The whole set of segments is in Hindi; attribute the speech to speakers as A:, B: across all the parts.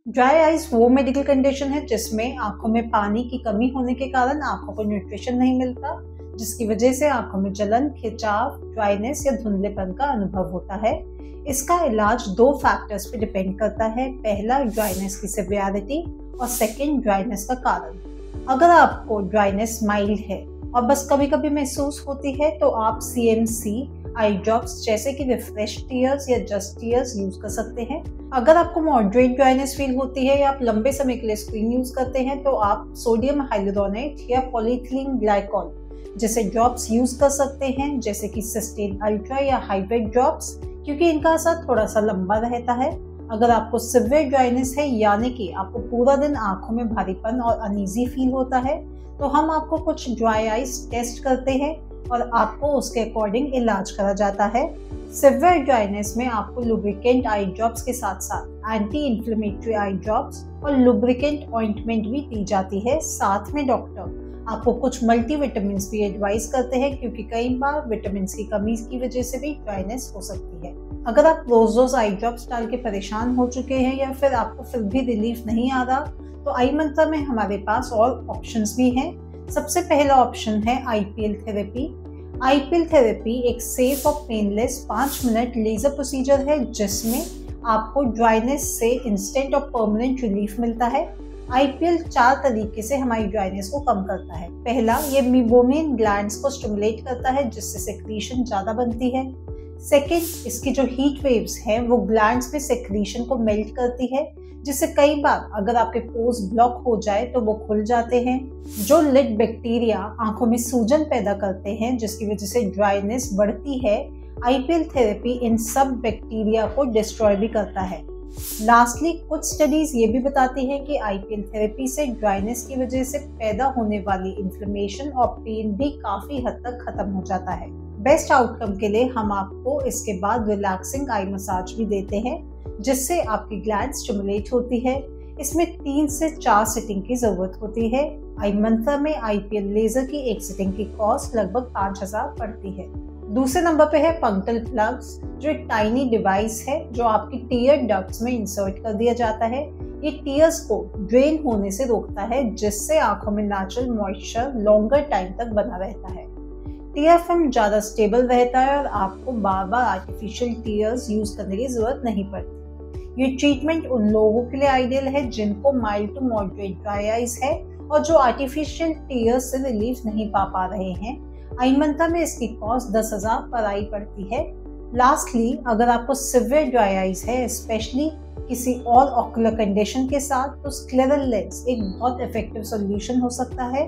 A: ड्राई आइज वो मेडिकल कंडीशन है जिसमें आंखों में पानी की कमी होने के कारण आंखों को न्यूट्रिशन नहीं मिलता, जिसकी वजह से आंखों में जलन, खिंचाव, ड्राइनेस या धुंधलेपन का अनुभव होता है। इसका इलाज दो फैक्टर्स पे डिपेंड करता है। पहला, ड्राइनेस की सिवियरिटी और सेकेंड, ड्राइनेस का कारण। अगर आपको ड्राइनेस माइल्ड है और बस कभी कभी महसूस होती है तो आप CMC आई ड्रॉप्स जैसे कि रिफ्रेश टीयर्स या जस्ट टीयर्स यूज कर सकते हैं। अगर आपको मॉडरेट ड्राइनेस फील होती है या आप लंबे समय के लिए स्क्रीन यूज करते हैं तो आप सोडियम हाइलुरोनेट या पॉलीथिलीन ग्लाइकॉल जैसे ड्रॉप्स यूज कर सकते हैं, जैसे कि सिस्टीन अल्ट्रा या हाइब्रिड ड्रॉप्स, क्योंकि इनका असर थोड़ा सा लंबा रहता है। अगर आपको सिवियर ड्राइनेस है, यानी कि आपको पूरा दिन आंखों में भारीपन और अनईजी फील होता है, तो हम आपको कुछ ड्राई आइज टेस्ट करते हैं और आपको उसके अकॉर्डिंग इलाज करा जाता है। सिवियर ड्राइनेस में आपको लुब्रिकेंट आई ड्रॉप्स के साथ साथ एंटी इन्फ्लेमेटरी आई ड्रॉप्स और लुब्रिकेंट ऑइंटमेंट भी दी जाती है। साथ में डॉक्टर आपको कुछ मल्टीविटामिन भी एडवाइस करते हैं, क्योंकि कई बार विटामिन की कमी की वजह से भी ड्राइनेस हो सकती है। अगर आप रोज आई ड्रॉप्स डाल के परेशान हो चुके हैं या फिर आपको फिर भी रिलीफ नहीं आ रहा, तो आई मंत्रा में हमारे पास और ऑप्शंस भी हैं। सबसे पहला ऑप्शन है IPL थेरेपी। IPL थेरेपी एक सेफ और पेनलेस 5 मिनट लेजर प्रोसीजर है जिसमें आपको ड्राइनेस से इंस्टेंट और परमानेंट रिलीफ मिलता है। IPL 4 तरीके से हमारी ड्राइनेस को कम करता है। पहला, ये मेबोमियन ग्लैंड्स को स्टिमुलेट करता है जिससे सेक्रीशन ज्यादा बनती है। सेकेंड, इसकी जो हीट वेव्स हैं वो ग्लैंड्स में सेक्रीशन को मेल्ट करती है, जिससे कई बार अगर आपके पोर्स ब्लॉक हो जाए तो वो खुल जाते हैं। जो लिड बैक्टीरिया आंखों में सूजन पैदा करते हैं जिसकी वजह से ड्राइनेस बढ़ती है, IPL थेरेपी इन सब बैक्टीरिया को डिस्ट्रॉय भी करता है। लास्टली, कुछ स्टडीज ये भी बताती हैं कि IPL थेरेपी से ड्राइनेस की वजह से पैदा होने वाली इन्फ्लेमेशन और पेन भी काफी हद तक खत्म हो जाता है। बेस्ट आउटकम के लिए हम आपको इसके बाद रिलैक्सिंग आई मसाज भी देते हैं जिससे आपकी ग्लैंड स्टिमुलेट होती है। इसमें 3 से 4 सिटिंग की जरूरत होती है। आई मंत्रा में IPL लेजर की एक सिटिंग की कॉस्ट लगभग 5000 पड़ती है। दूसरे नंबर पे है पंक्टल प्लग्स, जो एक टाइनी डिवाइस है जो आपकी टीयर डक्ट्स में इंसर्ट कर दिया जाता है। ये टीयर्स को ड्रेन होने से रोकता है जिससे आंखों में नेचुरल मॉइस्चर लॉन्गर टाइम तक बना रहता है। टीयर फिल्म ज्यादा स्टेबल रहता है और आपको बार बार आर्टिफिशियल टीयर्स यूज करने की जरूरत नहीं पड़ती। ये ट्रीटमेंट उन लोगों के लिए आइडियल है जिनको mild to moderate dry eyes है और जो आर्टिफिशियल टीयर्स से रिलीफ नहीं पा रहे हैं। आई मंत्रा में इसकी कॉस्ट 10,000 पर आई पड़ती है। लास्टली, अगर आपको सिवियर ड्राई आइज है, स्पेशली किसी और ऑक्यूलर कंडीशन के साथ, तो स्क्लेरल लेंस एक बहुत इफेक्टिव सोल्यूशन हो सकता है।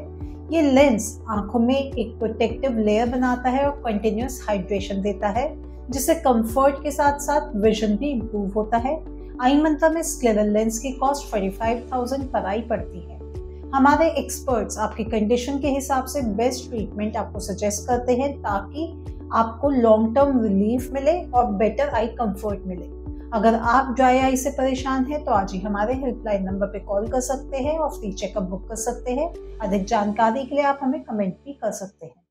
A: ये लेंस आंखों में एक प्रोटेक्टिव लेयर बनाता है और कंटिन्यूअस हाइड्रेशन देता है, जिससे कंफर्ट के साथ साथ विजन भी इम्प्रूव होता है। आई मंत्रा में स्क्लेरल लेंस की कॉस्ट 45,000 पर आई पड़ती है। हमारे एक्सपर्ट्स आपकी कंडीशन के हिसाब से बेस्ट ट्रीटमेंट आपको सजेस्ट करते हैं ताकि आपको लॉन्ग टर्म रिलीफ मिले और बेटर आई कंफर्ट मिले। अगर आप ड्राई आई से परेशान हैं तो आज ही हमारे हेल्पलाइन नंबर पे कॉल कर सकते हैं और फ्री चेकअप बुक कर सकते हैं। अधिक जानकारी के लिए आप हमें कमेंट भी कर सकते हैं।